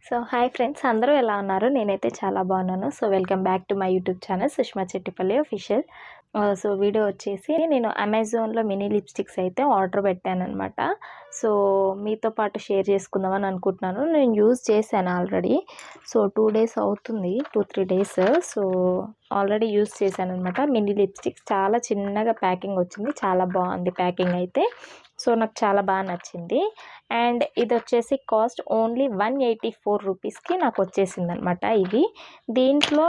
So hi friends, అందరూ ఎలా ఉన్నారు? నేనైతే చాలా బాగున్నాను. So welcome back to my YouTube channel Sushma Chettipalli official. So video వచ్చేసి నేను అమెజాన్లో మినీ లిప్స్టిక్స్ అయితే ఆర్డర్ పెట్టానమాట. సో మీతో పాటు షేర్ చేసుకుందామని అనుకుంటున్నాను. నేను యూజ్ చేశాను ఆల్రెడీ. సో 2 డేస్ అవుతుంది, 2-3 డేస్. సో ఆల్రెడీ యూజ్ చేశాను అనమాట. మినీ లిప్స్టిక్స్ చాలా చిన్నగా ప్యాకింగ్ వచ్చింది, చాలా బాగుంది ప్యాకింగ్ అయితే. సో నాకు చాలా బాగా నచ్చింది. అండ్ ఇది వచ్చేసి కాస్ట్ ఓన్లీ 184 రూపీస్కి నాకు వచ్చేసింది అనమాట. ఇది దీంట్లో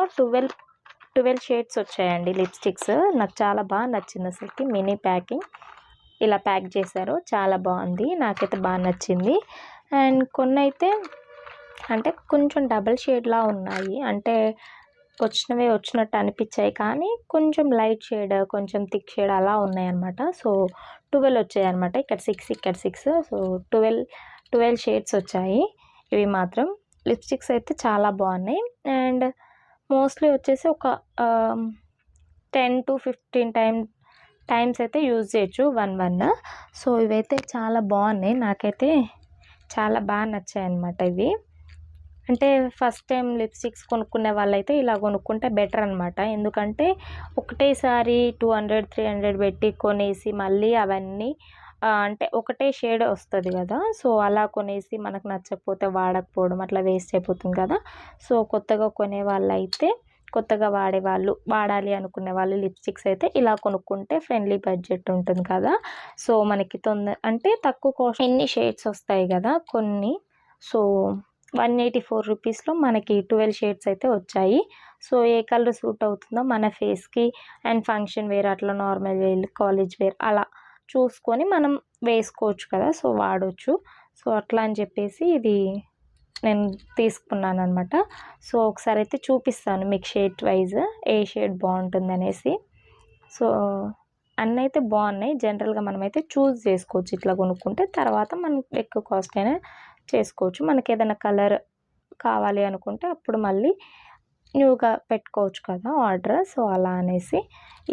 12 షేడ్స్ వచ్చాయండి లిప్స్టిక్స్. నాకు చాలా బాగా నచ్చింది అసలుకి. మినీ ప్యాకింగ్ ఇలా ప్యాక్ చేశారు, చాలా బాగుంది, నాకైతే బాగా నచ్చింది. అండ్ కొన్ని అయితే అంటే కొంచెం డబల్ షేడ్లా ఉన్నాయి, అంటే వచ్చినవే వచ్చినట్టు అనిపించాయి, కానీ కొంచెం లైట్ షేడ్ కొంచెం థిక్ షేడ్ అలా ఉన్నాయన్నమాట. సో 12 వచ్చాయి అనమాట, ఇక్కడ 6 ఇక్కడ 6. సో 12 షేడ్స్ వచ్చాయి. ఇవి మాత్రం లిప్స్టిక్స్ అయితే చాలా బాగున్నాయి. అండ్ మోస్ట్లీ వచ్చేసి ఒక 10-15 టైమ్స్ అయితే యూజ్ చేయొచ్చు, వన్. సో ఇవైతే చాలా బాగున్నాయి, నాకైతే చాలా బాగా నచ్చాయి అన్నమాట ఇవి. అంటే ఫస్ట్ టైం లిప్స్టిక్స్ కొనుక్కునే వాళ్ళైతే ఇలా కొనుక్కుంటే బెటర్ అనమాట. ఎందుకంటే ఒకటేసారి 200-300 పెట్టి కొనేసి మళ్ళీ అవన్నీ అంటే ఒకటే షేడ్ వస్తుంది కదా. సో అలా కొనేసి మనకు నచ్చకపోతే వాడకపోవడం అట్లా వేస్ట్ అయిపోతుంది కదా. సో కొత్తగా కొనే వాళ్ళైతే, కొత్తగా వాడాలి అనుకునే వాళ్ళు లిప్స్టిక్స్ అయితే ఇలా కొనుక్కుంటే ఫ్రెండ్లీ బడ్జెట్ ఉంటుంది కదా. సో మనకి అంటే తక్కువ కాస్ట్ ఎన్ని షేడ్స్ వస్తాయి కదా కొన్ని. సో 184 రూపీస్లో మనకి 12 షేడ్స్ అయితే వచ్చాయి. సో ఏ కలర్ సూట్ అవుతుందో మన ఫేస్కి, అండ్ ఫంక్షన్ వేర్ అట్లా నార్మల్ వేర్ కాలేజ్ వేర్ అలా చూసుకొని మనం వేసుకోవచ్చు కదా, సో వాడవచ్చు. సో అట్లా అని చెప్పేసి ఇది నేను తీసుకున్నాను అనమాట. సో ఒకసారి అయితే చూపిస్తాను మీకు షేడ్ వైజ్ ఏ షేడ్ బాగుంటుంది అనేసి. సో అన్నీ అయితే బాగున్నాయి. జనరల్గా మనమైతే చూస్ చేసుకోవచ్చు ఇట్లా కొనుక్కుంటే. తర్వాత మనం ఎక్కువ కాస్ట్ అయినా చేసుకోవచ్చు. మనకి ఏదైనా కలర్ కావాలి అనుకుంటే అప్పుడు మళ్ళీ న్యూగా పెట్టుకోవచ్చు కదా ఆర్డర్. సో అలా అనేసి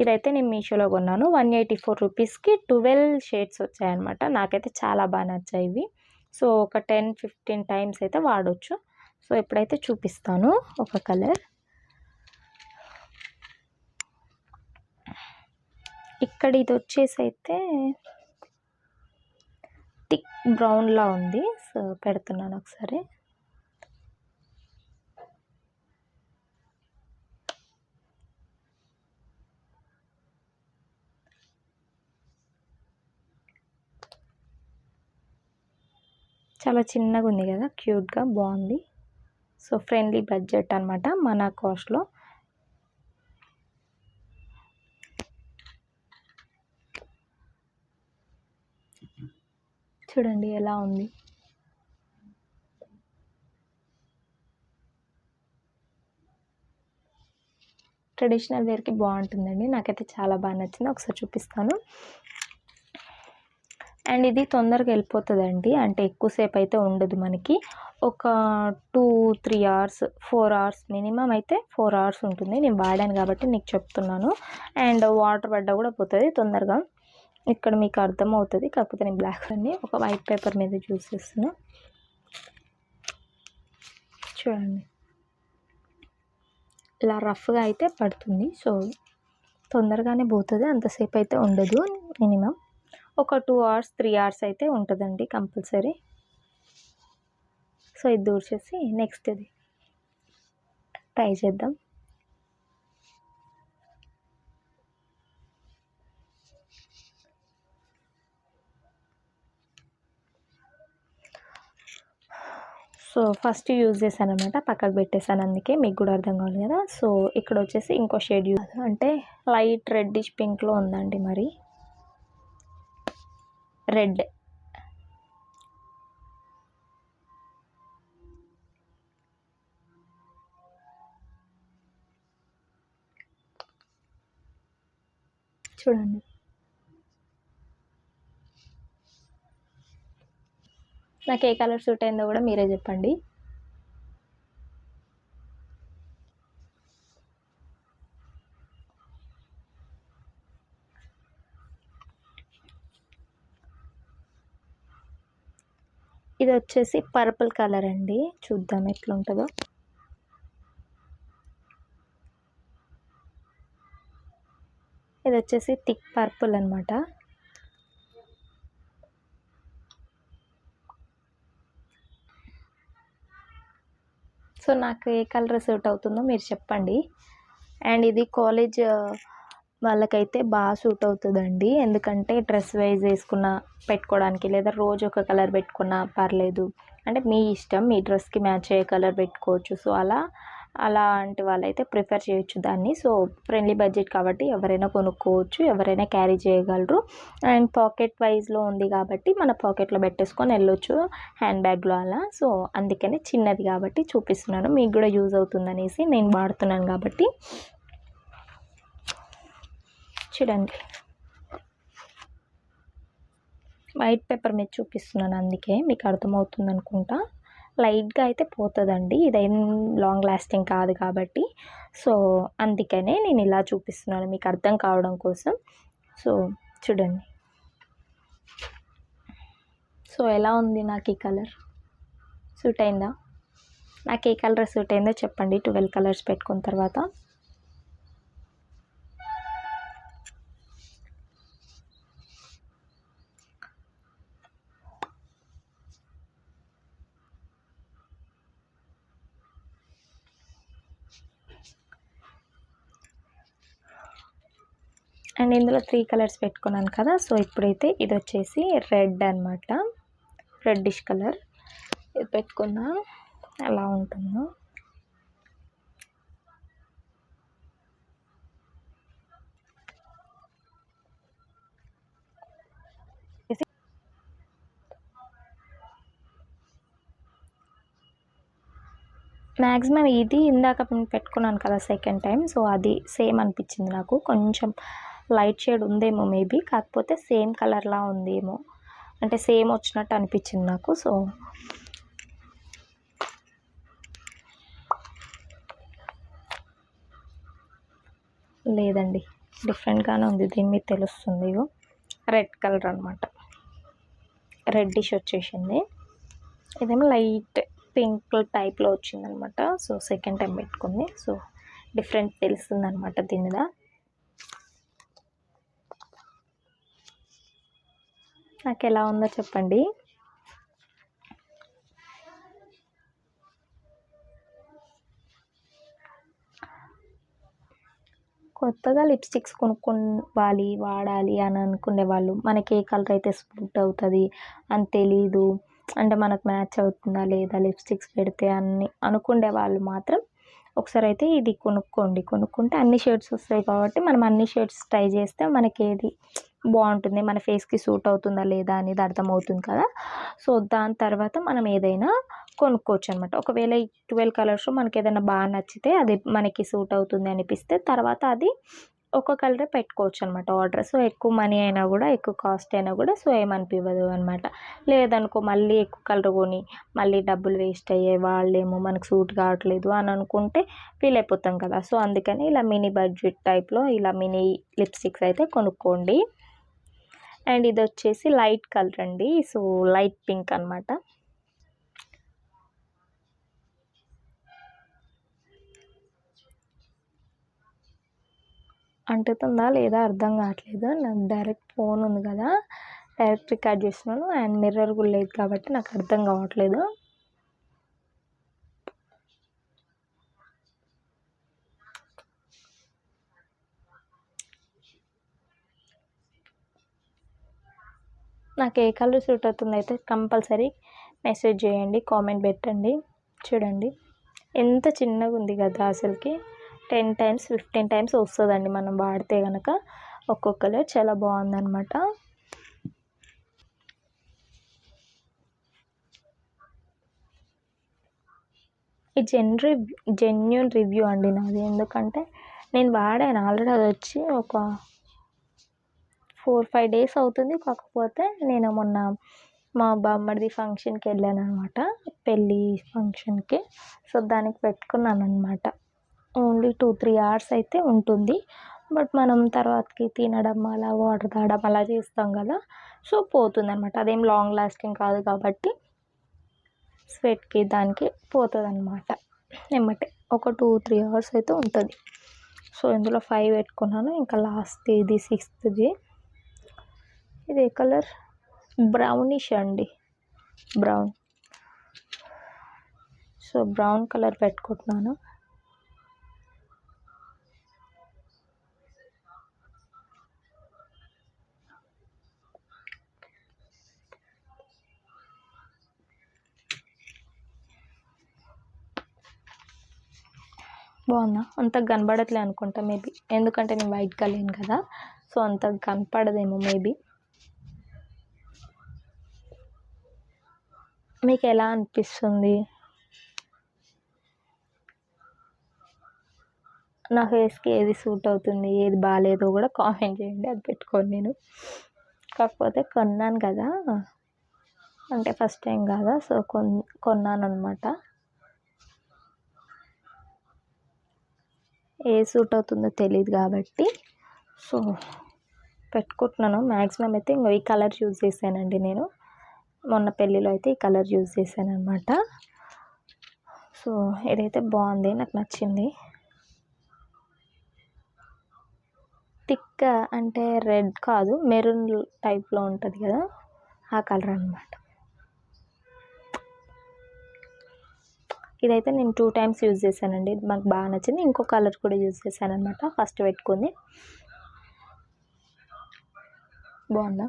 ఇదైతే నేను మీషోలో కొన్నాను. 184 రూపీస్కి 12 షేడ్స్ వచ్చాయన్నమాట. నాకైతే చాలా బాగా నచ్చాయి ఇవి. సో ఒక 10-15 టైమ్స్ అయితే వాడవచ్చు. సో ఇప్పుడైతే చూపిస్తాను ఒక కలర్. ఇక్కడ ఇది వచ్చేసి అయితే థిక్ బ్రౌన్లా ఉంది. సో పెడుతున్నాను ఒకసారి. చాలా చిన్నగా ఉంది కదా, క్యూట్గా బాగుంది. సో ఫ్రెండ్లీ బడ్జెట్ అనమాట, మన కాస్ట్లో. చూడండి ఎలా ఉంది. ట్రెడిషనల్ వేర్కి బాగుంటుందండి, నాకైతే చాలా బాగా నచ్చింది. ఒకసారి చూపిస్తాను. అండ్ ఇది తొందరగా వెళ్ళిపోతుందండి, అంటే ఎక్కువసేపు అయితే ఉండదు మనకి. ఒక 2-3 అవర్స్ 4 అవర్స్ మినిమం అయితే 4 అవర్స్ ఉంటుంది. నేను వాడాను కాబట్టి నీకు చెప్తున్నాను. అండ్ వాటర్ పడ్డా కూడా పోతుంది తొందరగా. ఇక్కడ మీకు అర్థమవుతుంది, కాకపోతే నేను బ్లాక్ అన్ని ఒక వైట్ పేపర్ మీద యూస్ చేస్తున్నా. చూడండి ఇలా రఫ్గా అయితే పడుతుంది. సో తొందరగానే పోతుంది, అంతసేపు అయితే ఉండదు. మినిమం ఒక 2 అవర్స్ 3 అవర్స్ అయితే ఉంటుందండి కంపల్సరీ. సో ఇది దూర్చేసి నెక్స్ట్ ఇది ట్రై చేద్దాం. సో ఫస్ట్ యూజ్ చేశాను అనమాట, పక్కకు పెట్టేశాను, అందుకే మీకు కూడా అర్థం కావాలి కదా. సో ఇక్కడ వచ్చేసి ఇంకో షేడ్ యూజ్, అంటే లైట్ రెడ్డిష్ పింక్లో ఉందండి, మరి రెడ్. చూడండి నాకు ఏ కలర్ సూట్ అయిందో కూడా మీరే చెప్పండి. ఇది వచ్చేసి పర్పుల్ కలర్ అండి, చూద్దాం ఎట్లుంటుందో. ఇది వచ్చేసి థిక్ పర్పుల్ అనమాట. సో నాకు ఏ కలర్ సూట్ అవుతుందో మీరు చెప్పండి. అండ్ ఇది కాలేజ్ వాళ్ళకైతే బాగా సూట్ అవుతుందండి, ఎందుకంటే డ్రెస్ వైజ్ వేసుకున్న పెట్టుకోవడానికి, లేదా రోజు ఒక కలర్ పెట్టుకున్నా పర్లేదు. అంటే మీ ఇష్టం, మీ డ్రెస్కి మ్యాచ్ అయ్యే కలర్ పెట్టుకోవచ్చు. సో అలాంటి వాళ్ళైతే ప్రిఫర్ చేయొచ్చు దాన్ని. సో ఫ్రెండ్లీ బడ్జెట్ కాబట్టి ఎవరైనా కొనుక్కోవచ్చు, ఎవరైనా క్యారీ చేయగలరు. అండ్ పాకెట్ వైజ్లో ఉంది కాబట్టి మన పాకెట్లో పెట్టేసుకొని వెళ్ళొచ్చు హ్యాండ్ బ్యాగ్లో అలా. సో అందుకనే చిన్నది కాబట్టి చూపిస్తున్నాను, మీకు కూడా యూజ్ అవుతుందనేసి నేను వాడుతున్నాను కాబట్టి. చూడండి, వైట్ పేపర్ మీద చూపిస్తున్నాను, అందుకే మీకు అర్థమవుతుంది అనుకుంటా. లైట్గా అయితే పోతుందండి, ఇదేం లాంగ్ లాస్టింగ్ కాదు కాబట్టి. సో అందుకనే నేను ఇలా చూపిస్తున్నాను మీకు అర్థం కావడం కోసం. సో చూడండి, సో ఎలా ఉంది నాకు ఈ కలర్ సూట్ అయిందా? నాకు ఏ కలర్ సూట్ అయిందో చెప్పండి 12 కలర్స్ పెట్టుకున్న తర్వాత. అండ్ ఇందులో 3 కలర్స్ పెట్టుకున్నాను కదా. సో ఇప్పుడైతే ఇది వచ్చేసి రెడ్ అనమాట, రెడ్డిష్ కలర్. ఇది పెట్టుకున్నా ఎలా ఉంటుందో. మ్యాక్సిమం ఇది ఇందాక పెట్టుకున్నాను కదా సెకండ్ టైం, సో అది సేమ్ అనిపించింది నాకు. కొంచెం లైట్ షేడ్ ఉందేమో మేబీ, కాకపోతే సేమ్ కలర్లా ఉందేమో, అంటే సేమ్ వచ్చినట్టు అనిపించింది నాకు. సో లేదండి, డిఫరెంట్గానే ఉంది, దీని మీద తెలుస్తుంది. ఇగో రెడ్ కలర్ అనమాట, రెడ్డిష్ వచ్చేసింది. ఇదేమో లైట్ పింక్ టైప్లో వచ్చిందనమాట. సో సెకండ్ టైం పెట్టుకుంది, సో డిఫరెంట్ తెలుస్తుంది అనమాట దీని మీద. నాకు ఎలా ఉందో చెప్పండి. కొత్తగా లిప్స్టిక్స్ కొనుక్కోవాలి, వాడాలి అని అనుకునే వాళ్ళు, మనకి ఏ కలర్ అయితే సూట్ అవుతుంది అని తెలీదు, అంటే మనకు మ్యాచ్ అవుతుందా లేదా లిప్స్టిక్స్ పెడితే అని అనుకునే వాళ్ళు మాత్రం ఒకసారి అయితే ఇది కొనుక్కుంటే అన్ని షేడ్స్ వస్తాయి కాబట్టి మనం అన్ని షేడ్స్ ట్రై చేస్తే మనకి ఏది బాగుంటుంది, మన ఫేస్కి సూట్ అవుతుందా లేదా అనేది అర్థమవుతుంది కదా. సో దాని తర్వాత మనం ఏదైనా కొనుక్కోవచ్చు అనమాట. ఒకవేళ ఈ 12 కలర్స్ మనకి ఏదైనా బాగా నచ్చితే, అది మనకి సూట్ అవుతుంది అనిపిస్తే తర్వాత అది ఒక కలరే పెట్టుకోవచ్చు అనమాట ఆర్డర్. సో ఎక్కువ మనీ అయినా కూడా, ఎక్కువ కాస్ట్ అయినా కూడా సో ఏమనిపించదు అనమాట. లేదనుకో మళ్ళీ ఎక్కువ కలర్ కొని మళ్ళీ డబ్బులు వేస్ట్ అయ్యే వాళ్ళేమో మనకు సూట్ కావట్లేదు అని అనుకుంటే ఫీల్ అయిపోతాం కదా. సో అందుకని ఇలా మినీ బడ్జెట్ టైప్లో ఇలా మినీ లిప్స్టిక్స్ అయితే కొనుక్కోండి. అండ్ ఇది వచ్చేసి లైట్ కలర్ అండి, సో లైట్ పింక్ అనమాట. అంటుతుందా లేదా అర్థం కావట్లేదు, నాకు డైరెక్ట్ ఫోన్ ఉంది కదా, డైరెక్ట్ రికార్డ్ చేస్తున్నాను. అండ్ మిర్రర్ కూడా లేదు కాబట్టి నాకు అర్థం కావట్లేదు. నాకు ఏ కలర్ సూట్ అవుతుంది అయితే కంపల్సరీ మెసేజ్ చేయండి, కామెంట్ పెట్టండి. చూడండి ఎంత చిన్నగా ఉంది కదా, అసలుకి 10 టైమ్స్ 15 టైమ్స్ వస్తుందండి మనం వాడితే కనుక. ఒక్కొక్కలే చాలా బాగుందన్నమాట. ఈ జెన్యూన్ రివ్యూ అండి నాది, ఎందుకంటే నేను వాడాను ఆల్రెడీ. అది వచ్చి ఒక 4-5 డేస్ అవుతుంది. కాకపోతే నేను మొన్న మా బామ్మడిది ఫంక్షన్కి వెళ్ళాను అనమాట, పెళ్ళి ఫంక్షన్కి. సో దానికి పెట్టుకున్నాను అనమాట. ఓన్లీ 2-3 అవర్స్ అయితే ఉంటుంది, బట్ మనం తర్వాతకి తినడం అలా వాటర్ తాగడం అలా చేస్తాం కదా, సో పోతుంది అనమాట. అదేం లాంగ్ లాస్టింగ్ కాదు కాబట్టి స్వెట్కి దానికి పోతుంది అనమాట ఎమ్మటే. ఒక 2-3 అవర్స్ అయితే ఉంటుంది. సో ఇందులో 5 పెట్టుకున్నాను. ఇంకా లాస్ట్ ఇది 6థ్ది. ఇది ఏ కలర్? బ్రౌనిష్ అండి, బ్రౌన్. సో బ్రౌన్ కలర్ పెట్టుకుంటున్నాను. బాగుందా? అంత కనబడట్లే అనుకుంటా మేబీ, ఎందుకంటే నేను వైట్ కలేను కదా, సో అంత కనపడదేమో మేబీ. మీకు ఎలా అనిపిస్తుంది? నా ఫేస్కి ఏది సూట్ అవుతుంది, ఏది బాగాలేదో కూడా కామెంట్ చేయండి, అది పెట్టుకోను నేను. కాకపోతే కొన్నాను కదా, అంటే ఫస్ట్ టైం కదా, సో కొన్నాను అనమాట. ఏ సూట్ అవుతుందో తెలియదు కాబట్టి సో పెట్టుకుంటున్నాను. మ్యాక్సిమం అయితే ఇంకో ఈ కలర్ యూజ్ చేశానండి నేను. మొన్న పెళ్ళిలో అయితే ఈ కలర్ యూజ్ చేశాను అనమాట. సో ఇదైతే బాగుంది, నాకు నచ్చింది. థిక్ అంటే రెడ్ కాదు, మెరూన్ టైప్లో ఉంటుంది కదా, ఆ కలర్ అనమాట. ఇదైతే నేను 2 టైమ్స్ యూజ్ చేశానండి, నాకు బాగా నచ్చింది. ఇంకో కలర్ కూడా యూజ్ చేశాను అనమాట, ఫస్ట్ పెట్టుకుంది. బాగుందా?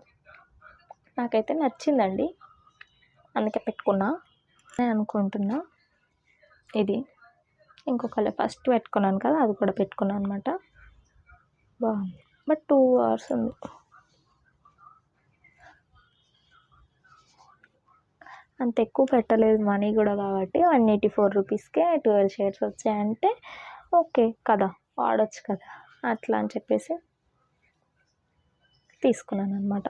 నాకైతే నచ్చిందండి, అందుకే పెట్టుకున్నా నేను అనుకుంటున్నా. ఇది ఇంకో కలర్ ఫస్ట్ పెట్టుకున్నాను కదా, అది కూడా పెట్టుకున్నాను అనమాట. బాగుంది, బట్ 2 అవర్స్ ఉంది. అంత ఎక్కువ పెట్టలేదు మనీ కూడా కాబట్టి, 184 రూపీస్కే 12 షేడ్స్ వచ్చాయంటే ఓకే కదా, వాడచ్చు కదా, అట్లా అని చెప్పేసి తీసుకున్నాను అనమాట.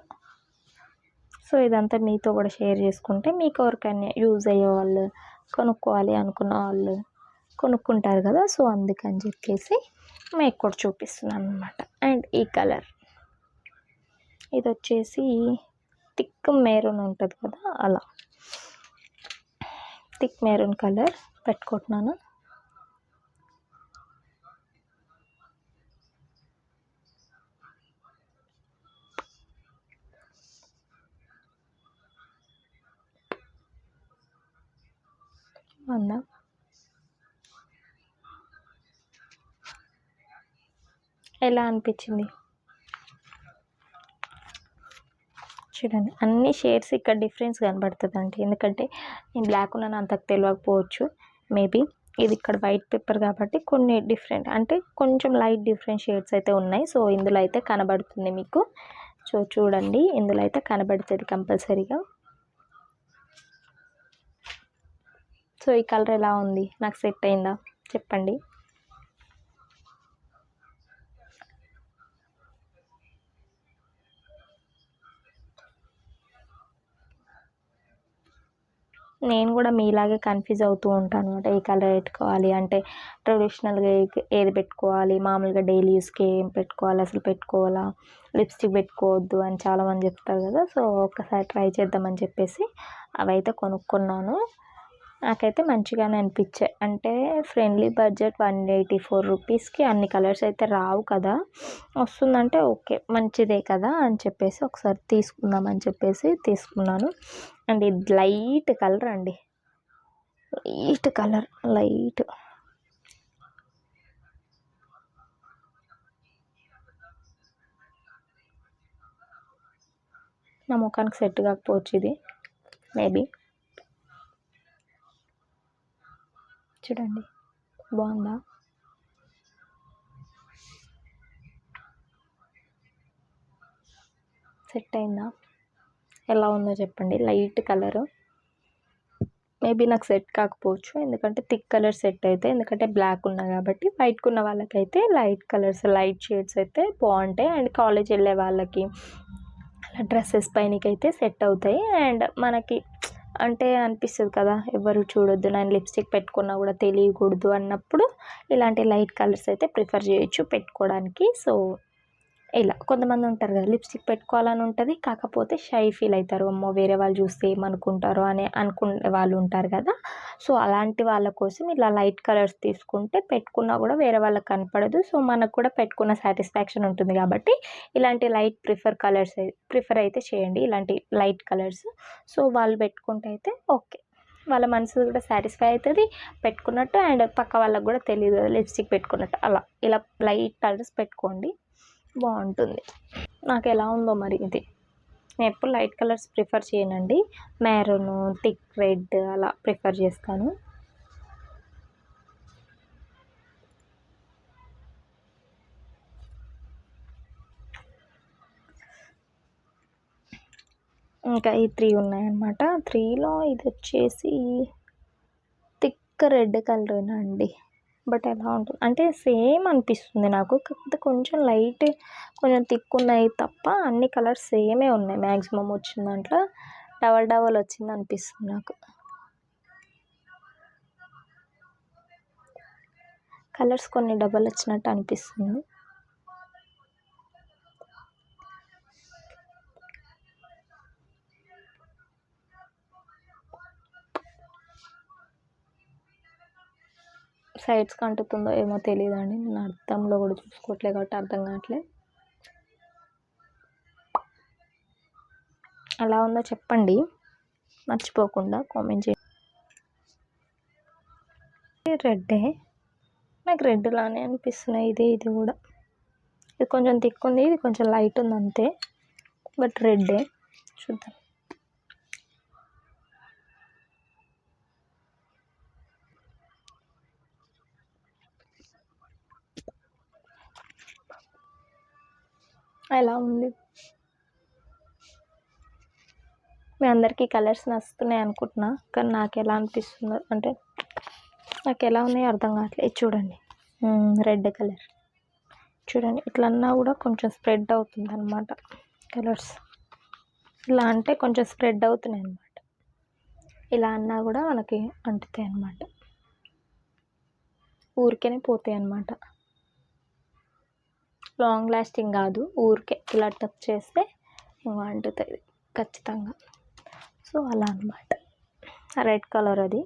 సో ఇదంతా మీతో కూడా షేర్ చేసుకుంటే మీకు ఎవరికైనా యూజ్ అయ్యే వాళ్ళు, కొనుక్కోవాలి అనుకున్న వాళ్ళు కొనుక్కుంటారు కదా, సో అందుకని చెప్పేసి మీకు కూడా చూపిస్తున్నాను అనమాట. అండ్ ఈ కలర్, ఇది వచ్చేసి థిక్ మెరూన్ ఉంటుంది కదా, అలా థిక్ మెరూన్ కలర్ పెట్టుకుంటున్నాను. అవునా? ఎలా అనిపించింది చూడండి, అన్ని షేడ్స్ ఇక్కడ డిఫరెన్స్ కనబడుతుంది అండి, ఎందుకంటే నేను బ్లాక్ ఉన్నాను అంతకు తెలియకపోవచ్చు మేబీ. ఇది ఇక్కడ వైట్ పేపర్ కాబట్టి కొన్ని డిఫరెంట్, అంటే కొంచెం లైట్ డిఫరెంట్ షేడ్స్ అయితే ఉన్నాయి. సో ఇందులో అయితే కనబడుతుంది మీకు. సో చూడండి, ఇందులో అయితే కనబడుతుంది కంపల్సరీగా. సో ఈ కలర్ ఎలా ఉంది, నాకు సెట్ అయిందా చెప్పండి. నేను కూడా మీలాగే కన్ఫ్యూజ్ అవుతూ ఉంటాను అనమాట, ఏ కలర్ పెట్టుకోవాలి అంటే. ట్రెడిషనల్గా ఏది పెట్టుకోవాలి, మామూలుగా డైలీ యూస్కి ఏం పెట్టుకోవాలి, అసలు పెట్టుకోవాలా, లిప్స్టిక్ పెట్టుకోవద్దు అని చాలామంది చెప్తారు కదా. సో ఒక్కసారి ట్రై చేద్దామని చెప్పేసి అవైతే కొనుక్కున్నాను. నాకైతే మంచిగానే అనిపించాయి, అంటే ఫ్రెండ్లీ బడ్జెట్ 184 రూపీస్కి అన్ని కలర్స్ అయితే రావు కదా, వస్తుందంటే ఓకే మంచిదే కదా అని చెప్పేసి ఒకసారి తీసుకుందామని చెప్పేసి తీసుకున్నాను. అండ్ ఇది లైట్ కలర్ అండి, లైట్ కలర్, లైట్. నా ముఖానికి సెట్ కాకపోవచ్చు ఇది మేబీ. చూడండి బాగుందా? సెట్ అయిందా? ఎలా ఉందో చెప్పండి. లైట్ కలరు మేబీ నాకు సెట్ కాకపోవచ్చు, ఎందుకంటే థిక్ కలర్ సెట్ అయితే, ఎందుకంటే బ్లాక్ ఉన్నా కాబట్టి. వైట్కి ఉన్న వాళ్ళకైతే లైట్ కలర్స్, లైట్ షేడ్స్ అయితే బాగుంటాయి. అండ్ కాలేజ్ వెళ్ళే వాళ్ళకి అలా డ్రెస్సెస్ పైనకైతే సెట్ అవుతాయి. అండ్ మనకి అంటే అనిపిస్తుంది కదా, ఎవరు చూడొద్దు, నేను లిప్స్టిక్ పెట్టుకున్నా కూడా తెలియకూడదు అన్నప్పుడు ఇలాంటి లైట్ కలర్స్ అయితే ప్రిఫర్ చేయొచ్చు పెట్టుకోవడానికి. సో ఇలా కొంతమంది ఉంటారు కదా, లిప్స్టిక్ పెట్టుకోవాలని ఉంటుంది, కాకపోతే షై ఫీల్ అవుతారు, అమ్మో వేరే వాళ్ళు చూస్తే ఏమనుకుంటారో అని అనుకునే వాళ్ళు ఉంటారు కదా. సో అలాంటి వాళ్ళ కోసం ఇలా లైట్ కలర్స్ తీసుకుంటే పెట్టుకున్నా కూడా వేరే వాళ్ళకి కనపడదు. సో మనకు కూడా పెట్టుకున్న సాటిస్ఫాక్షన్ ఉంటుంది కాబట్టి ఇలాంటి లైట్ ప్రిఫర్ అయితే చేయండి, ఇలాంటి లైట్ కలర్స్. సో వాళ్ళు పెట్టుకుంటే అయితే ఓకే, వాళ్ళ మనసు కూడా సాటిస్ఫై అవుతుంది పెట్టుకున్నట్టు, అండ్ పక్క వాళ్ళకి కూడా తెలియదు లిప్స్టిక్ పెట్టుకున్నట్టు. అలా ఇలా లైట్ కలర్స్ పెట్టుకోండి, బాగుంటుంది. నాకు ఎలా ఉందో మరి ఇది, నేను ఎప్పుడు లైట్ కలర్స్ ప్రిఫర్ చేయనండి, మెరూన్, థిక్ రెడ్ అలా ప్రిఫర్ చేస్తాను. ఇంకా ఈ 3 ఉన్నాయన్నమాట. 3లో ఇది వచ్చేసి థిక్ రెడ్ కలరేనా అండి, బట్ ఎలా ఉంటుంది అంటే సేమ్ అనిపిస్తుంది నాకు, కాకపోతే కొంచెం లైట్ కొంచెం థిక్ ఉన్నాయి తప్ప అన్ని కలర్స్ సేమే ఉన్నాయి. మ్యాక్సిమం వచ్చిన దాంట్లో డబల్ వచ్చింది అనిపిస్తుంది నాకు. కలర్స్ కొన్ని డబల్ వచ్చినట్టు అనిపిస్తుంది. సైడ్స్కి అంటుతుందో ఏమో తెలియదండి, నేను అర్థంలో కూడా చూసుకోవట్లేదు కాబట్టి అర్థం కావట్లేదు. అలా ఉందో చెప్పండి మర్చిపోకుండా కామెంట్ చేయండి. రెడ్డే, నాకు రెడ్ లానే అనిపిస్తున్నాయి ఇది కూడా. ఇది కొంచెం థిక్ ఉంది, ఇది కొంచెం లైట్ ఉంది అంతే, బట్ రెడ్డే. చూద్దాం. ఎలా ఉంది, మీ అందరికీ కలర్స్ నచ్చుతున్నాయి అనుకుంటున్నా, కానీ నాకు ఎలా అనిపిస్తుందో అంటే నాకు ఎలా ఉన్నాయో అర్థం కావట్లేదు. చూడండి రెడ్ కలర్ చూడండి, ఇట్లా అన్నా కూడా కొంచెం స్ప్రెడ్ అవుతుంది అనమాట కలర్స్. ఇలా అంటే కొంచెం స్ప్రెడ్ అవుతున్నాయి అనమాట, ఇలా అన్నా కూడా మనకి అంటుతాయి అన్నమాట, ఊరికేనే పోతాయి అన్నమాట, లాంగ్ లాస్టింగ్ కాదు, ఊరికే ఇలా టచ్ చేస్తే అంటుతుంది ఖచ్చితంగా. సో అలా అన్నమాట, రెడ్ కలర్ అది.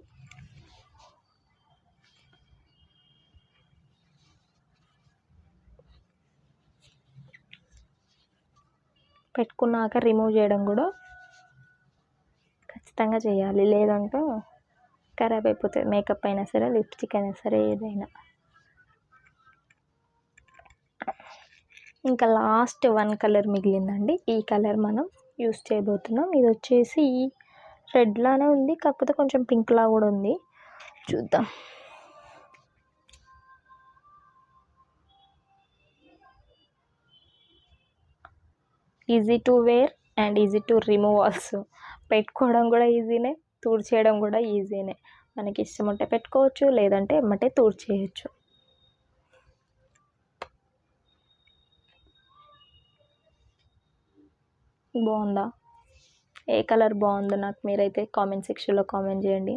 పెట్టుకున్నాక రిమూవ్ చేయడం కూడా ఖచ్చితంగా చేయాలి, లేదంటే ఖరాబ్ అయిపోతుంది. మేకప్ అయినా సరే, లిప్స్టిక్ అయినా సరే, ఏదైనా. ఇంకా లాస్ట్ 1 కలర్ మిగిలిందండి, ఈ కలర్ మనం యూస్ చేయబోతున్నాం. ఇది వచ్చేసి రెడ్ లానే ఉంది, కాకపోతే కొంచెం పింక్ లా కూడా ఉంది. చూద్దాం. Easy to wear and easy to remove also. పెట్టుకోవడం కూడా ఈజీనే, తుడిచేయడం కూడా ఈజీనే. మనకి ఇష్టం ఉంటే పెట్టుకోవచ్చు, లేదంటే ఎమ్మటే తుడిచేయచ్చు. బాగుందా, ఏ కలర్ బాగుందో నాకు మీరైతే కామెంట్ సెక్షన్లో కామెంట్ చేయండి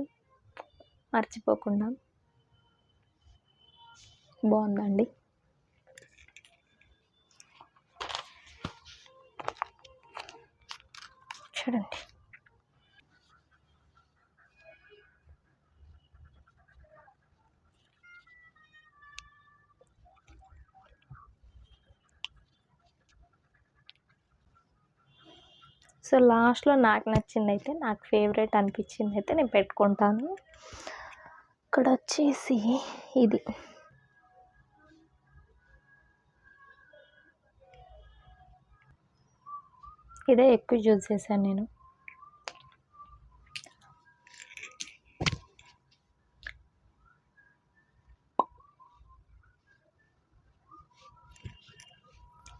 మర్చిపోకుండా. బాగుందండి. చూడండి, సో లాస్ట్లో నాకు నచ్చింది అయితే, నాకు ఫేవరెట్ అనిపించింది అయితే నేను పెట్టుకుంటాను. ఇక్కడ వచ్చేసి ఇది ఇదే ఎక్కువ యూజ్ చేశాను నేను.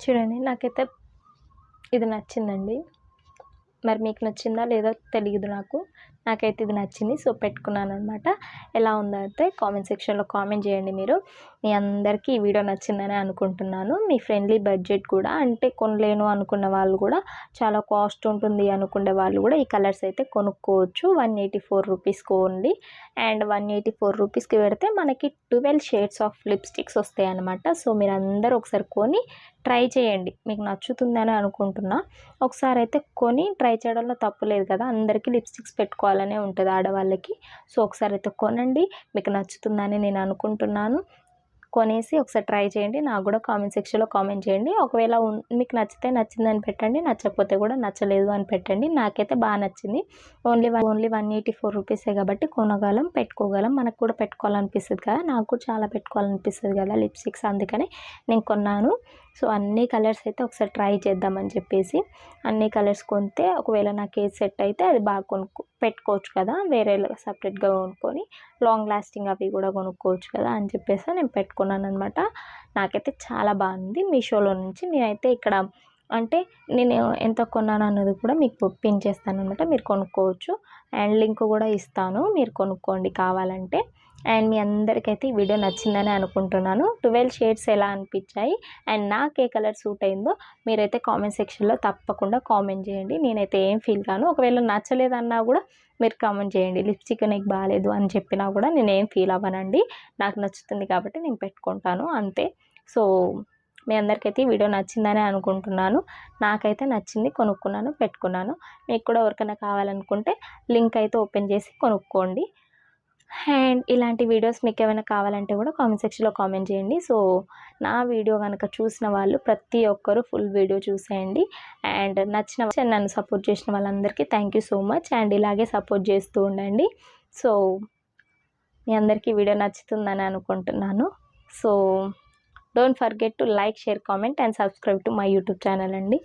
చూడండి, నాకైతే ఇది నచ్చిందండి, మరి మీకు నచ్చిందా లేదో తెలియదు నాకైతే ఇది నచ్చింది. సో పెట్టుకున్నాను అనమాట. ఎలా ఉందో అయితే కామెంట్ సెక్షన్లో కామెంట్ చేయండి మీరు. మీ అందరికీ ఈ వీడియో నచ్చిందని అనుకుంటున్నాను. మీ ఫ్రెండ్లీ బడ్జెట్ కూడా, అంటే కొనలేను అనుకున్న వాళ్ళు కూడా, చాలా కాస్ట్ ఉంటుంది అనుకునే వాళ్ళు కూడా ఈ కలర్స్ అయితే కొనుక్కోవచ్చు. 184 రూపీస్కి ఓన్లీ, అండ్ 184 రూపీస్కి పెడితే మనకి 12 షేడ్స్ ఆఫ్ లిప్స్టిక్స్ వస్తాయి అనమాట. సో మీరు అందరూ ఒకసారి కొని ట్రై చేయండి, మీకు నచ్చుతుందని అనుకుంటున్నా. ఒకసారి అయితే కొని ట్రై చేయడంలో తప్పు లేదు కదా, అందరికీ లిప్స్టిక్స్ పెట్టుకోవాలనే ఉంటుంది ఆడవాళ్ళకి. సో ఒకసారి అయితే కొనండి, మీకు నచ్చుతుందని నేను అనుకుంటున్నాను. కొనేసి ఒకసారి ట్రై చేయండి, నాకు కూడా కామెంట్ సెక్షన్లో కామెంట్ చేయండి. ఒకవేళ మీకు నచ్చితే నచ్చిందని పెట్టండి, నచ్చకపోతే కూడా నచ్చలేదు అని పెట్టండి. నాకైతే బాగా నచ్చింది. ఓన్లీ 184 రూపీసే కాబట్టి కొనగలం, పెట్టుకోగలం. మనకు కూడా పెట్టుకోవాలనిపిస్తుంది కదా, నాకు కూడా చాలా పెట్టుకోవాలనిపిస్తుంది కదా లిప్స్టిక్స్, అందుకని నేను కొన్నాను. సో అన్ని కలర్స్ అయితే ఒకసారి ట్రై చేద్దామని చెప్పేసి అన్ని కలర్స్ కొంటే ఒకవేళ నాకు ఏది సెట్ అయితే అది బాగా పెట్టుకోవచ్చు కదా, వేరే సపరేట్గా కొనుక్కొని లాంగ్ లాస్టింగ్ అవి కూడా కొనుక్కోవచ్చు కదా అని చెప్పేసి నేను పెట్టుకున్నాను అనమాట. నాకైతే చాలా బాగుంది. మీషోలో నుంచి నేనైతే ఇక్కడ అంటే నేను ఎంత కొన్నాను అన్నది కూడా మీకు పిన్ చేస్తాను అనమాట, మీరు కొనుక్కోవచ్చు. అండ్ లింక్ కూడా ఇస్తాను, మీరు కొనుక్కోండి కావాలంటే. అండ్ మీ అందరికైతే ఈ వీడియో నచ్చిందని అనుకుంటున్నాను. 12 షేడ్స్ ఎలా అనిపించాయి అండ్ నాకు ఏ కలర్ సూట్ అయిందో మీరైతే కామెంట్ సెక్షన్లో తప్పకుండా కామెంట్ చేయండి. నేనైతే ఏం ఫీల్ కాను. ఒకవేళ నచ్చలేదన్నా కూడా మీరు కామెంట్ చేయండి, లిప్స్టిక్ నీకు బాగాలేదు అని చెప్పినా కూడా నేనేం ఫీల్ అవ్వనండి. నాకు నచ్చుతుంది కాబట్టి నేను పెట్టుకుంటాను అంతే. సో మీ అందరికైతే ఈ వీడియో నచ్చిందని అనుకుంటున్నాను. నాకైతే నచ్చింది, కొనుక్కున్నాను, పెట్టుకున్నాను. మీకు కూడా ఎవరికైనా కావాలనుకుంటే లింక్ అయితే ఓపెన్ చేసి కొనుక్కోండి. అండ్ ఇలాంటి వీడియోస్ మీకు ఏమైనా కావాలంటే కూడా కామెంట్ సెక్షన్లో కామెంట్ చేయండి. సో నా వీడియో కనుక చూసిన వాళ్ళు ప్రతి ఒక్కరూ ఫుల్ వీడియో చూసేయండి. అండ్ నన్ను సపోర్ట్ చేసిన వాళ్ళందరికీ thank you so much. And ఇలాగే సపోర్ట్ చేస్తూ ఉండండి. సో మీ అందరికీ వీడియో నచ్చుతుందని అనుకుంటున్నాను. So don't forget to like, share, comment and subscribe to my YouTube channel అండి.